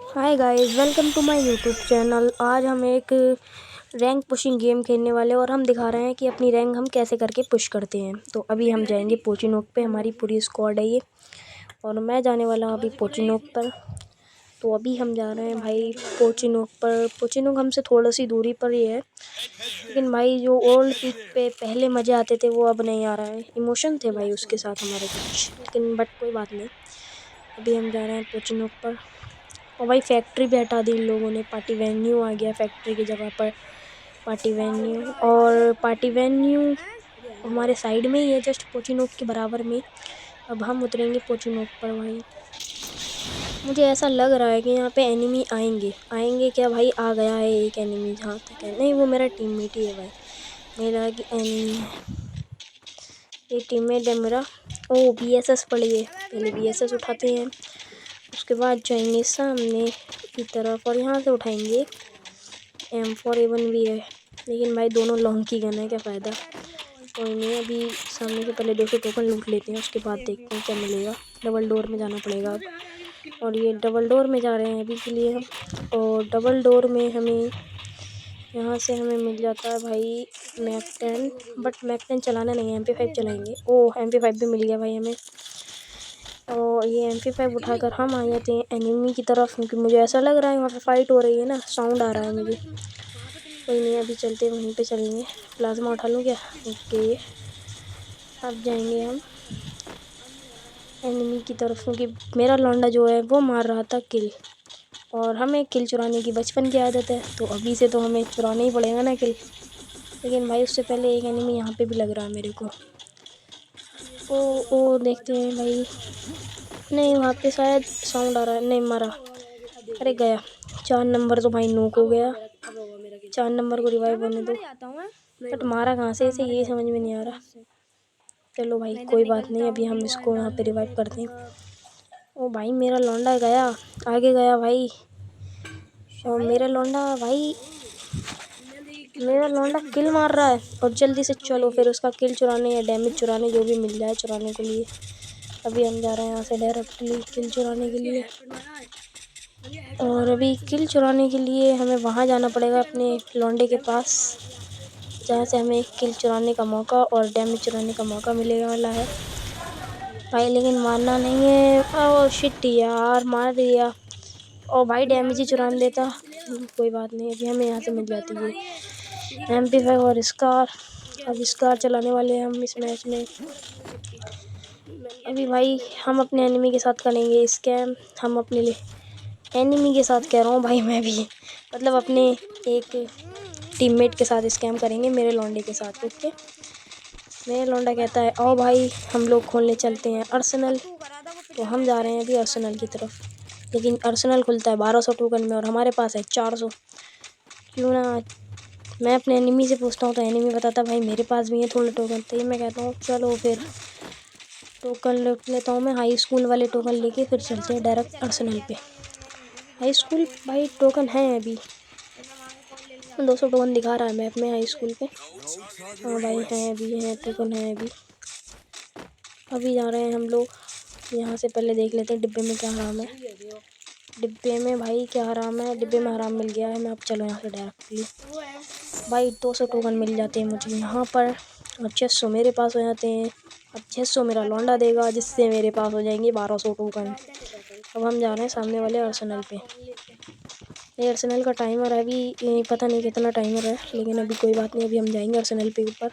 Hi guys, welcome to my YouTube channel. आज हम एक रैंक पुशिंग गेम खेलने वाले और हम दिखा रहे हैं कि अपनी रैंक हम कैसे करके पुश करते हैं। तो अभी हम जाएंगे पोचिनोक पे। हमारी पूरी स्क्वाड है ये और मैं जाने वाला हूँ अभी पोचिनोक पर। तो अभी हम जा रहे हैं भाई पोचिनोक पर। पोचिनोक हमसे थोड़ा सी दूरी पर ही है, लेकिन भाई जो ओल्ड पीक पे पहले मज़े आते थे वो अब नहीं आ रहा है। इमोशन थे भाई उसके साथ हमारे कुछ, लेकिन बट कोई बात नहीं। अभी हम जा रहे हैं पोचिनोक पर। और भाई फैक्ट्री भी हटा दी इन लोगों ने। पार्टी वेन्यू आ गया फैक्ट्री की जगह पर। पार्टी वेन्यू और पार्टी वेन्यू हमारे साइड में ही है, जस्ट पोचिनोक के बराबर में। अब हम उतरेंगे पोचिनोक पर भाई। मुझे ऐसा लग रहा है कि यहाँ पे एनिमी आएंगे क्या भाई? आ गया है एक एनिमी, जहाँ तक है। नहीं, वो मेरा टीममेट ही है भाई। मेरा लगा कि एनिमी है, ये टीममेट है मेरा। ओ BSS पड़ी है, पहले BSS उठाते हैं, उसके बाद जाएंगे सामने की तरफ और यहाँ से उठाएंगे M4A1 भी है, लेकिन भाई दोनों लॉन्ग की गन है, क्या फ़ायदा। कोई नहीं, अभी सामने से पहले 200 टोकन लूट लेते हैं, उसके बाद देखते हैं क्या मिलेगा। डबल डोर में जाना पड़ेगा अब, और ये डबल डोर में जा रहे हैं अभी के लिए हम। और डबल डोर में हमें यहाँ से हमें मिल जाता है भाई मैक 10, बट मैक 10 चलाना नहीं है, MP5 चलाएंगे। ओह MP5 भी मिल गया भाई हमें। और ये MP5 उठाकर हम आ जाते हैं एनिमी की तरफ, क्योंकि मुझे ऐसा लग रहा है वहाँ पे फाइट हो रही है ना, साउंड आ रहा है मुझे। कोई नहीं, अभी चलते हैं, वहीं पे चलेंगे। प्लाज्मा उठा लूँ क्या? ओके, अब जाएंगे हम एनिमी की तरफ, क्योंकि मेरा लौंडा जो है वो मार रहा था किल, और हमें किल चुराने की बचपन की आदत है, तो अभी से तो हमें चुराना ही पड़ेगा ना किल। लेकिन भाई उससे पहले एक एनिमी यहाँ पे भी लग रहा है मेरे को। ओ देखते हैं भाई। नहीं, वहाँ पे शायद साउंड आ रहा है। नहीं मारा, अरे गया। 4 नंबर तो भाई नोक हो गया। 4 नंबर को रिवाइव होने दो, बट मारा कहाँ से इसे, ये समझ में नहीं आ रहा। चलो भाई कोई बात नहीं, अभी हम इसको यहाँ पे रिवाइव करते हैं। ओ भाई मेरा लौंडा गया, आगे गया भाई। और मेरा लौंडा किल मार रहा है, और जल्दी से चलो फिर उसका किल चुराने या डैमेज चुराने, जो भी मिल जाए चुराने के लिए। अभी हम जा रहे हैं यहाँ से डायरेक्टली किल चुराने के लिए। और अभी किल चुराने के लिए हमें वहाँ जाना पड़ेगा अपने लौंडे के पास, जहाँ से हमें किल चुराने का मौका और डैमेज चुराने का मौका मिलेगा वाला है भाई। लेकिन मारना नहीं है। ओह शिट यार, मार दिया। और भाई डैमेज ही चुरा देता। कोई बात नहीं, अभी हमें यहाँ से मिल जाती है MP5 और स्कार। अब स्कार चलाने वाले हैं हम इस मैच में। अभी भाई हम अपने एनिमी के साथ करेंगे स्कैम। हम अपने लिए एनिमी के साथ कह रहा हूँ भाई, मैं भी मतलब अपने एक टीममेट के साथ स्कैम करेंगे, मेरे लौंडे के साथ। ओके, मेरा लौंडा कहता है आओ भाई हम लोग खोलने चलते हैं अर्सेनल। तो हम जा रहे हैं अभी अर्सेनल की तरफ, लेकिन अर्सेनल खुलता है 1200 टोकन में और हमारे पास है 400। क्यों ना मैं अपने एनिमी से पूछता हूँ, तो एनिमी बताता भाई मेरे पास भी है थोड़े टोकन। तो ये मैं कहता हूँ चलो फिर टोकन ले लेता हूँ मैं, हाई स्कूल वाले टोकन लेके फिर चलते हैं डायरेक्ट अर्सेनल पे। हाई स्कूल भाई टोकन है अभी 200 टोकन दिखा रहा है मैप में हाई स्कूल पे। हाँ भाई हैं, अभी हैं टोकन है अभी। अभी जा रहे हैं हम लोग, यहाँ से पहले देख लेते हैं डिब्बे में क्या हराम है। डिब्बे में भाई क्या हराम है, डिब्बे में हराम मिल गया है मैं। अब चलो यहाँ से डायरेक्टली भाई 200 टोकन मिल जाते हैं मुझे यहाँ पर, और 600 मेरे पास हो जाते हैं। अब 600 मेरा लौंडा देगा, जिससे मेरे पास हो जाएंगे 1200 टोकन। अब हम जा रहे हैं सामने वाले अर्सेनल पे। ये अर्सेनल का टाइमर है अभी, पता नहीं कितना टाइमर है, लेकिन अभी कोई बात नहीं, अभी हम जाएंगे अर्सेनल पे ऊपर।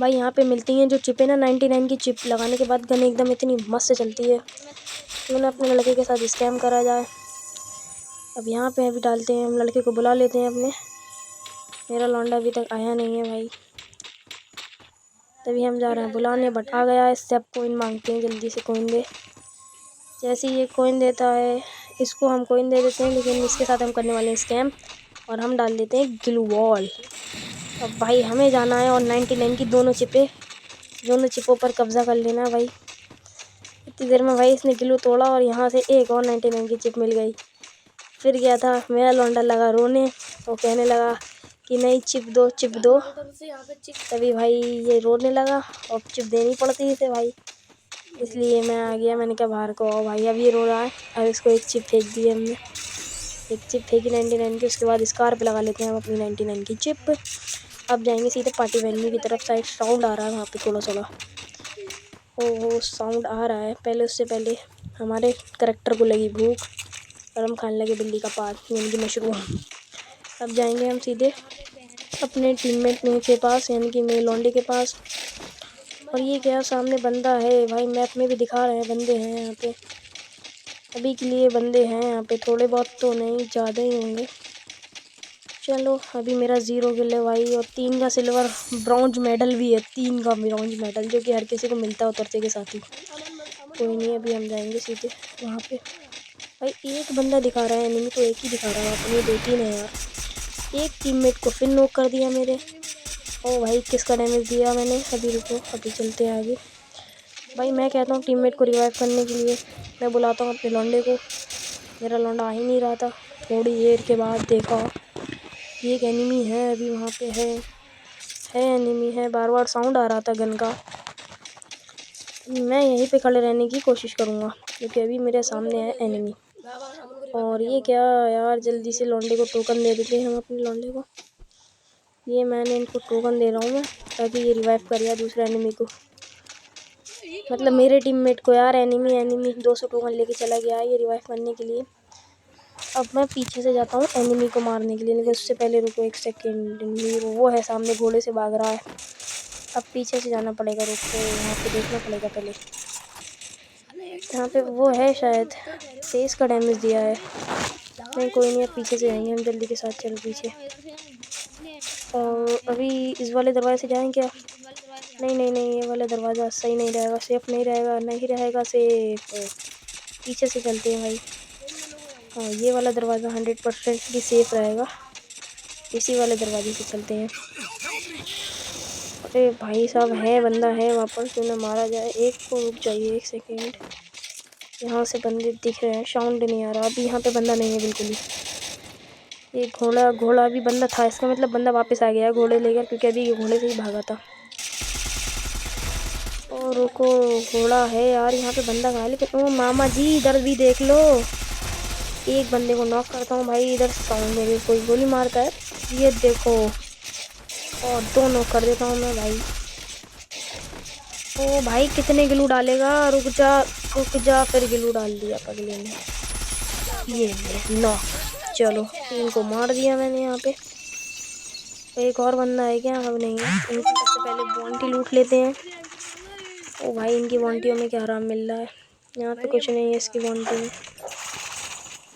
भाई यहाँ पे मिलती हैं जो चिपें ना, 99 की चिप लगाने के बाद गन एकदम इतनी मस्त चलती है। क्यों ना अपने लड़के के साथ स्कैम करा जाए। अब यहाँ पे अभी डालते हैं, हम लड़के को बुला लेते हैं अपने। मेरा लौंडा अभी तक आया नहीं है भाई, तभी हम जा रहे हैं बुलाने, बट आ गया है। इससे अब कोइन मांगते हैं, जल्दी से कोइन दे। जैसे ये कोइन देता है, इसको हम कोइन दे देते हैं, लेकिन इसके साथ हम करने वाले हैं स्कैम, और हम डाल देते हैं ग्लू वॉल। अब भाई हमें जाना है और 99 की दोनों चिपों पर कब्जा कर लेना भाई। इतनी देर में भाई इसने ग्लू तोड़ा और यहाँ से एक और 99 की चिप मिल गई। फिर गया था मेरा लौंडा लगा रोने, वो कहने लगा कि नहीं चिप दो चिप दो। तभी भाई ये रोने लगा और चिप देनी पड़ती है इसे भाई। इसलिए मैं आ गया। मैंने कहा बाहर को आओ भाई। अब ये रो रहा है। अब इसको एक चिप फेंक दी हमने। एक चिप फेंकी 99 की। उसके बाद स्कार्प लगा लेते हैं हम अपनी 99 की चिप। अब जाएंगे सीधे पार्टी वेन्यू की तरफ। साइड साउंड आ रहा है वहाँ पे थोड़ा थोड़ा। ओहो साउंड आ रहा है। पहले उससे पहले हमारे करैक्टर को लगी भूख और हम खाने लगे बिल्ली का पात यानी कि मशरूम। अब जाएंगे हम सीधे अपने टीममेट के पास यानी कि मेरे लौंडे के पास। और ये क्या सामने बंदा है भाई। मैप में भी दिखा रहे हैं बंदे हैं यहाँ पे। अभी के लिए बंदे हैं यहाँ पे, थोड़े बहुत तो नहीं, ज़्यादा ही होंगे। चलो अभी मेरा 0 किल है भाई। और 3 का सिल्वर ब्रॉन्ज मेडल भी है। 3 का ब्रॉन्ज मेडल जो कि हर किसी को मिलता है उतरते के साथ ही। कोई नहीं, अभी हम जाएंगे सीधे वहाँ पे। भाई एक बंदा दिखा रहा है एनिमी, तो एक ही दिखा रहा है अपनी 2-3 है यार। एक टीममेट को फिर नॉक कर दिया मेरे। ओ भाई किसका डैमेज दिया मैंने। अभी रुको, अभी चलते हैं आगे। भाई मैं कहता हूँ टीममेट को रिवाइव करने के लिए मैं बुलाता हूँ अपने लौंडे को। मेरा लौंडा आ ही नहीं रहा था। थोड़ी देर के बाद देखा ये एक एनिमी है अभी वहाँ पे है एनिमी है। बार बार साउंड आ रहा था गन का। मैं यहीं पे खड़े रहने की कोशिश करूँगा क्योंकि अभी मेरे सामने है एनिमी। और ये क्या यार, जल्दी से लौंडे को टोकन दे देते हैं हम अपने लौंडे को। ये मैंने इनको टोकन दे रहा हूँ मैं, ताकि ये रिवाइव कर या दूसरे एनिमी को, मतलब मेरे टीममेट को यार। एनिमी 200 टोकन लेके चला गया है ये रिवाइव करने के लिए। अब मैं पीछे से जाता हूँ एनिमी को मारने के लिए, लेकिन उससे पहले रुको 1 सेकेंड। वो है सामने घोड़े से भाग रहा है। अब पीछे से जाना पड़ेगा। रुको यहाँ पे देखना पड़ेगा पहले। यहाँ पे वो है शायद, 23 का डैमेज दिया है। नहीं कोई नहीं, अब पीछे से जाएंगे हम जल्दी के साथ। चलो पीछे। और अभी इस वाले दरवाजे से जाएं क्या। नहीं, ये वाला दरवाज़ा सही नहीं रहेगा, सेफ़ नहीं रहेगा सेफ। पीछे से चलते हैं भाई। हाँ ये वाला दरवाज़ा 100% भी सेफ़ रहेगा। इसी वाले दरवाजे से चलते हैं। अरे भाई साहब है, बंदा है वापस, क्यों ना मारा जाए। एक को रुक जाइए 1 सेकेंड। यहाँ से बंदे दिख रहे हैं, साउंड नहीं आ रहा। अभी यहाँ पे बंदा नहीं है बिल्कुल ही। ये घोड़ा भी बंदा था, इसका मतलब बंदा वापस आ गया है घोड़े लेकर, क्योंकि अभी ये घोड़े से ही भागा था। और रुको, घोड़ा है यार यहाँ पे, बंदा कहाँ है। लेकिन ओ मामा जी इधर भी देख लो। एक बंदे को नॉक करता हूँ भाई। इधर साउंड में भी कोई गोली मारता है, ये देखो। और 2 नॉक कर देता हूँ मैं भाई। ओ भाई कितने ग्लू डालेगा, रुक जा। फिर ग्लू डाल दिया पगले ने। ये नॉक। चलो 3 को मार दिया मैंने यहाँ पे। एक और बंदा है क्या। अब नहीं है। इनकी सबसे पहले बॉन्टी लूट लेते हैं। ओ भाई इनकी बॉन्टियों में क्या आराम मिल रहा है। यहाँ पे कुछ नहीं है इसकी बॉन्टी में।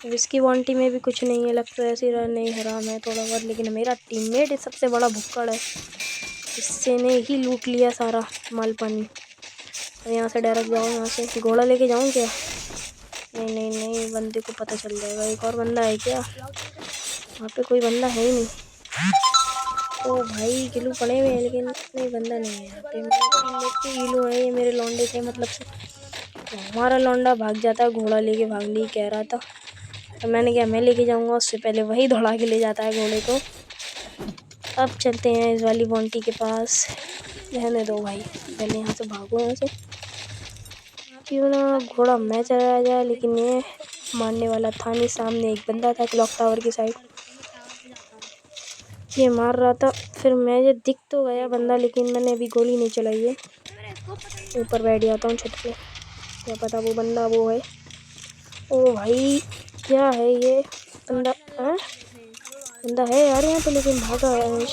इसकी बॉन्टी में भी कुछ नहीं है, लगता है ऐसी रहा नहीं, हराम है थोड़ा बहुत। लेकिन मेरा टीममेट सबसे बड़ा भुक्कड़ है, इससे ने ही लूट लिया सारा माल पानी। अब यहाँ से डायरेक्ट जाऊँ, यहाँ से घोड़ा लेके जाऊँ क्या। नहीं, बंदे को पता चल जाएगा। एक और बंदा है क्या। वहाँ पे कोई बंदा है ही नहीं। ओ भाई गिलू पड़े हुए हैं, लेकिन नहीं बंदा नहीं है यहाँ पे। मेरे टीममेट के गिलू है, ये मेरे लौंडे थे मतलब से। तो हमारा लौंडा भाग जाता है, घोड़ा लेके भागने ही कह रहा था। तो मैंने क्या, मैं लेके जाऊंगा, उससे पहले वही दौड़ा के ले जाता है घोड़े को। अब चलते हैं इस वाली बॉन्टी के पास। रहने दो भाई, पहले यहाँ से भागो। यहाँ से क्यों ना घोड़ा मैं चलाया जाए, लेकिन ये मारने वाला था नहीं। सामने एक बंदा था क्लॉक टावर की साइड, ये मार रहा था। फिर मैं ये दिख तो गया बंदा, लेकिन मैंने अभी गोली नहीं चलाई है। ऊपर बैठ जाता हूँ छत पे, क्या पता वो बंदा वो है। ओ भाई क्या है ये बंदा। बंदा है यार यहाँ पे, लेकिन भागा है।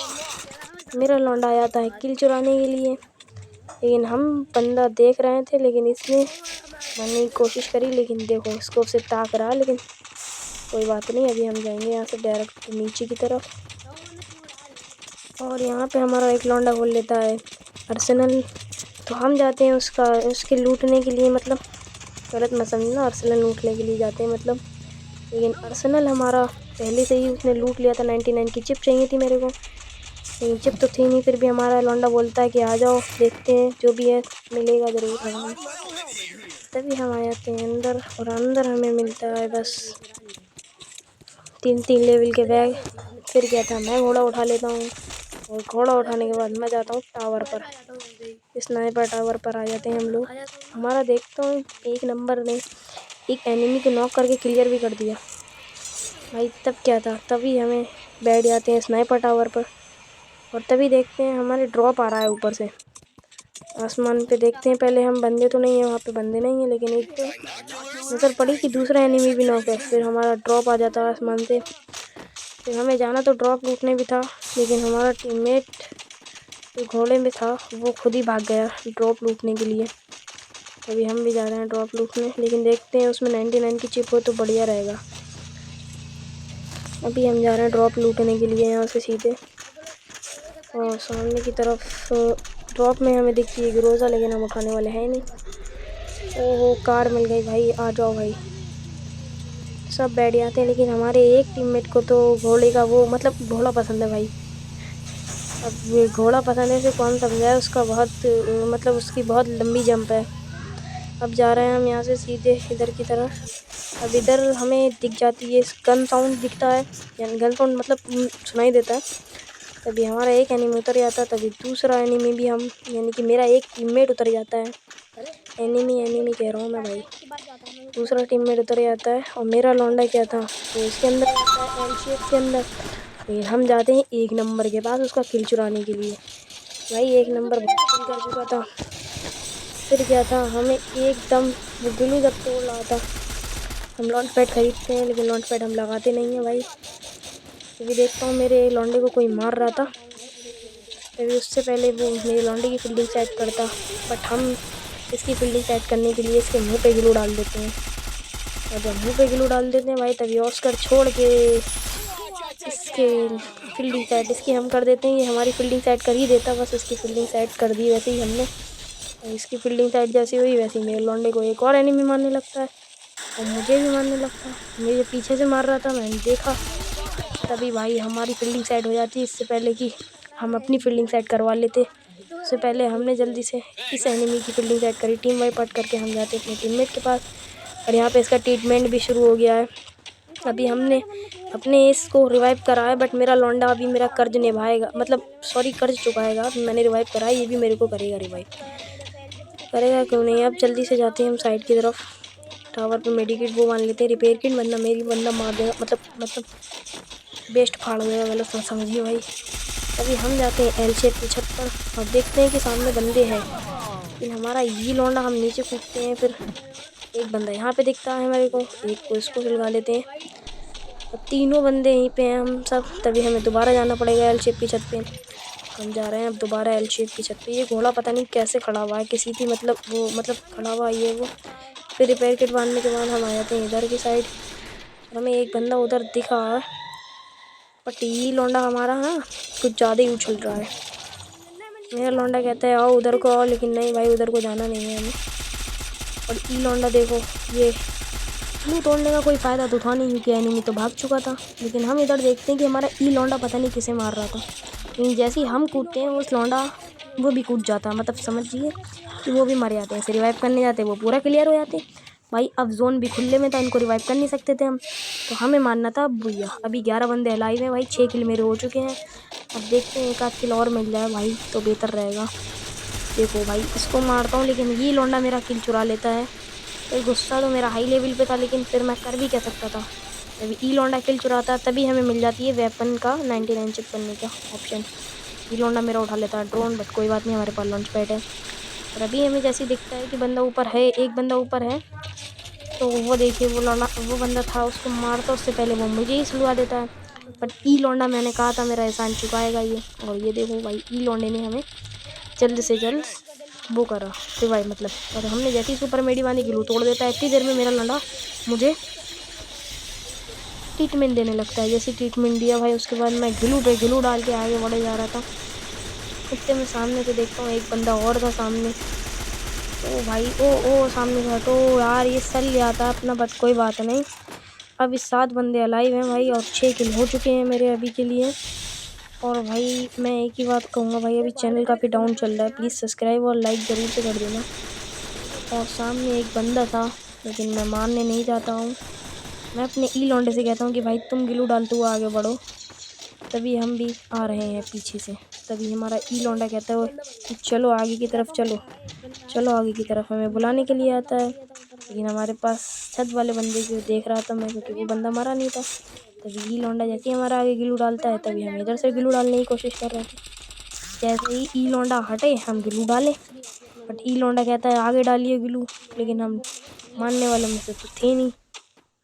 मेरा लौंडा आया था किल चुराने के लिए, लेकिन हम बंदा देख रहे थे, लेकिन इसने मारने की कोशिश करी। लेकिन देखो स्कोप से ताक रहा, लेकिन कोई बात नहीं। अभी हम जाएंगे यहाँ से डायरेक्ट नीचे की तरफ। और यहाँ पे हमारा एक लौंडा बोल लेता है आर्सेनल, तो हम जाते हैं उसके लूटने के लिए। मतलब गलत मत समझना, आर्सेनल लूटने के लिए जाते हैं मतलब। लेकिन आर्सेनल हमारा पहले से ही उसने लूट लिया था। 99 की चिप चाहिए थी मेरे को, लेकिन चिप तो थी नहीं। फिर भी हमारा लौंडा बोलता है कि आ जाओ, देखते हैं जो भी है मिलेगा ज़रूर हमें। तभी हम आ जाते हैं अंदर, और अंदर हमें मिलता है बस 3 लेवल के बैग। फिर क्या था, मैं घोड़ा उठा लेता हूँ और घोड़ा उठाने के बाद मैं जाता हूँ टावर पर। स्नाइपर टावर पर आ जाते हैं हम लोग। हमारा देखता हूँ 1 नंबर ने एक एनिमी को नॉक करके क्लियर भी कर दिया भाई। तब क्या था, तभी हमें बैठ जाते हैं स्नाइपर टावर पर और तभी देखते हैं हमारे ड्रॉप आ रहा है ऊपर से। आसमान पे देखते हैं पहले हम, बंदे तो नहीं है वहाँ पे, बंदे नहीं है, लेकिन एक तो नज़र पड़ी कि दूसरा एनिमी भी नॉक है। फिर हमारा ड्रॉप आ जाता है आसमान से। फिर हमें जाना तो ड्रॉप लूटने भी था, लेकिन हमारा टीममेट जो घोड़े में था वो खुद ही भाग गया ड्रॉप लूटने के लिए। अभी हम भी जा रहे हैं ड्रॉप लूटने, लेकिन देखते हैं उसमें 99 की चिप हो तो बढ़िया रहेगा। अभी हम जा रहे हैं ड्रॉप लूटने के लिए यहाँ से सीधे। और सामने की तरफ ड्रॉप में हमें दिखती है ग्रोजा, लेकिन हम उठाने वाले हैं नहीं। ओहो, कार मिल गई भाई, आ जाओ भाई। सब बैठ जाते हैं, लेकिन हमारे एक टीममेट को तो घोड़े का वो मतलब घोड़ा पसंद है भाई। अब ये घोड़ा पसंद है से कौन समझाए, उसका बहुत मतलब उसकी बहुत लंबी जंप है। अब जा रहे हैं हम यहाँ से सीधे इधर की तरफ। अब इधर हमें दिख जाती है, गन साउंड दिखता है, यानी गन साउंड मतलब सुनाई देता है। तभी हमारा एक एनिमी उतर जाता है, तभी दूसरा एनिमी भी हम यानी कि मेरा एक टीममेट उतर जाता है। एनिमी कह रहा हूँ मैं भाई, दूसरा टीममेट उतर जाता है और मेरा लौंडा क्या था वो इसके अंदर जाता है, एल शेप के अंदर। फिर हम जाते हैं 1 नंबर के पास उसका किल चुराने के लिए। भाई 1 नंबर किल कर चुका था। फिर क्या था, हमें एकदम वो ग्लू जब तोड़ रहा था। हम लॉन्च पैड खरीदते हैं, लेकिन लॉन्च पैड हम लगाते नहीं हैं भाई। अभी देखता हूँ मेरे लौंडे को कोई मार रहा था, तभी उससे पहले वो मेरे लौंडे की फील्डिंग सेट करता, बट हम इसकी फील्डिंग सेट करने के लिए इसके मुंह पे ग्लू डाल देते हैं। और जब मुंह पे ग्लू डाल देते हैं भाई, तभी ऑस्कर छोड़ के इसके फील्डिंग सेट इसकी हम कर देते हैं। ये हमारी फील्डिंग सेट कर ही देता, बस इसकी फील्डिंग सेट कर दी वैसे ही हमने। इसकी फील्डिंग साइड जैसी हुई वैसे ही मेरे लौंडे को एक और एनिमी मारने लगता है और मुझे भी मारने लगता है। मुझे पीछे से मार रहा था, मैंने देखा, तभी भाई हमारी फील्डिंग साइड हो जाती है। इससे पहले कि हम अपनी फील्डिंग साइड करवा लेते, उससे पहले हमने जल्दी से इस एनिमी की फील्डिंग साइड करी। टीम वाइप आउट करके हम जाते अपने टीममेट के पास और यहाँ पे इसका ट्रीटमेंट भी शुरू हो गया है। अभी हमने अपने इसको रिवाइव करा है, बट मेरा लौंडा अभी मेरा कर्ज निभाएगा, मतलब सॉरी कर्ज चुकाएगा। मैंने रिवाइव करा है, ये भी मेरे को करेगा रिवाइव, करेगा क्यों नहीं। अब जल्दी से जाते हैं हम साइड की तरफ। टावर पे मेडिकेट वो मान लेते हैं, रिपेयर किट बंदा मेरी बंदा मार देगा, मतलब बेस्ट फाड़ देगा, गलत मत समझिए भाई। अभी हम जाते हैं एल शेप की छत पर और देखते हैं कि सामने बंदे हैं, लेकिन हमारा ये लौंडा, हम नीचे कूदते हैं। फिर एक बंदा यहाँ पे दिखता है मेरे को, एक को इसको सुलगा लेते हैं और तीनों बंदे यहीं पे हैं हम सब। तभी हमें दोबारा जाना पड़ेगा एल शेप की छत पे। हम जा रहे हैं अब दोबारा एल शेप की छत पे। ये घोड़ा पता नहीं कैसे खड़ा हुआ है, किसी थी मतलब वो मतलब खड़ा हुआ ही है वो। फिर रिपेयर किट बांधने के बाद हम आ जाते हैं इधर की साइड। हमें एक बंदा उधर दिखा है, बट ये लौंडा हमारा ना कुछ ज़्यादा ही उछल रहा है। मेरा लौंडा कहता है आओ उधर को आओ, लेकिन नहीं भाई उधर को जाना नहीं है हमें। और ई लौंडा देखो, ये ग्लू तोड़ने का कोई फ़ायदा तो था नहीं क्योंकि एनिमी तो भाग चुका था। लेकिन हम इधर देखते हैं कि हमारा ई लौंडा पता नहीं किसे मार रहा था, लेकिन जैसे ही हम कूदते हैं उस लौंडा वो भी कूद जाता है, मतलब समझिए कि वो भी मर जाते हैं। ऐसे रिवाइव करने जाते हैं वो पूरा क्लियर हो जाते हैं भाई। अब जोन भी खुले में था, इनको रिवाइव कर नहीं सकते थे हम, तो हमें मारना था भूया। अभी 11 बंदे अलाइव हैं भाई, 6 किल मेरे हो चुके हैं। अब देखते हैं 1 आध किल और मिल जाए भाई तो बेहतर रहेगा। देखो भाई इसको मारता हूँ, लेकिन ये लौंडा मेरा किल चुरा लेता है। फिर गुस्सा तो मेरा हाई लेवल पे था, लेकिन फिर मैं कर भी क्या सकता था। तभी ई लौंडा किल चुराता, तभी हमें मिल जाती है वेपन का 99 चिप करने का ऑप्शन। ई लौंडा मेरा उठा लेता है ड्रोन, बट कोई बात नहीं, हमारे पास लॉन्च पैड है। और अभी हमें जैसे दिखता है कि बंदा ऊपर है, एक बंदा ऊपर है, तो वो देखिए वो लौंडा वो बंदा था, उसको मारता उससे पहले वो मुझे ही सुलगा देता है। बट ई लौंडा मैंने कहा था मेरा एहसान चुकाएगा ये, और ये देखो भाई ई लौंडे ने हमें जल्द से जल्द वो करा रिवाइव मतलब। और हमने जैसे ही सुपर मेडी बांधी ग्लू तोड़ देता है, इतनी देर में मेरा लौंडा मुझे ट्रीटमेंट देने लगता है। जैसे ट्रीटमेंट दिया भाई, उसके बाद मैं ग्लू पे ग्लू डाल के आगे बढ़े जा रहा था। इतने में सामने से देखता हूँ एक बंदा और था सामने। ओ भाई ओ सामने से हटो यार, ये सल जाता अपना, बट कोई बात नहीं। अब इस 7 बंदे अलाइव हैं भाई और 6 किल हो चुके हैं मेरे अभी के लिए। और भाई मैं एक ही बात कहूँगा भाई, अभी चैनल काफ़ी डाउन चल रहा है, प्लीज़ सब्सक्राइब और लाइक ज़रूर से कर देना। और सामने एक बंदा था, लेकिन मैं मारने नहीं चाहता हूँ। मैं अपने ई लौंडे से कहता हूँ कि भाई तुम ग्लू डालते हुए आगे बढ़ो, तभी हम भी आ रहे हैं पीछे से। तभी हमारा ई लौंडा कहता है कि चलो आगे की तरफ चलो, चलो आगे की तरफ, हमें बुलाने के लिए आता है। लेकिन हमारे पास छत वाले बंदे को देख रहा था मैं, क्योंकि वो बंदा मरा नहीं था। तभी ई लौंडा जैसे ही हमारा आगे ग्लू डालता है, तभी हम इधर से ग्लू डालने की कोशिश कर रहे थे। जैसे ही ई लौंडा हटे हम ग्लू डाले, बट ई लौंडा कहता है आगे डालिए ग्लू, लेकिन हम मानने वालों में से तो थे नहीं।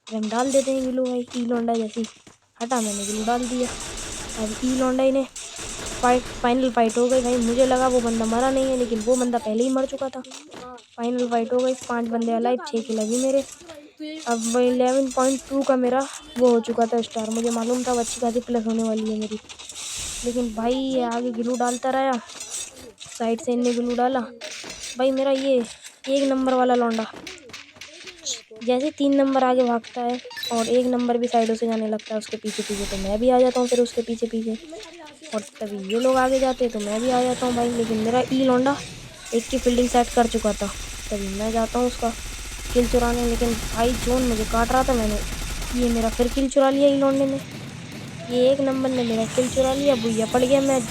फिर हम डाल देते हैं ग्लू भाई। ई लौंडा जैसे ही हटा मैंने ग्लू डाल दिया। अब ई लौंडा ने फाइनल फाइट हो गई भाई। मुझे लगा वो बंदा मरा नहीं है, लेकिन वो बंदा पहले ही मर चुका था। फाइनल फाइट हो गई, 5 बंदे अलाइव, 6 किल अभी मेरे। अब 11.2 का मेरा वो हो चुका था स्टार। मुझे मालूम था वो अच्छी खासी प्लस होने वाली है मेरी, लेकिन भाई ये आगे ग्लू डालता रहा, साइड से इनने ग्लू डाला भाई। मेरा ये 1 नंबर वाला लौंडा जैसे 3 नंबर आगे भागता है और 1 नंबर भी साइडों से जाने लगता है उसके पीछे पीछे, तो मैं भी आ जाता हूँ फिर उसके पीछे पीछे। और तभी ये लोग आगे जाते हैं तो मैं भी आ जाता हूँ भाई। लेकिन मेरा ई लौंडा एक की फील्डिंग सेट कर चुका था, तभी मैं जाता हूँ उसका किल चुराने। लेकिन भाई जोन मुझे काट रहा था, मैंने मेरा फिर किल चुरा लिया ई लौंडे ने। ये 1 नंबर ने मेरा किल चुरा लिया, भुइया पड़ गया मैं।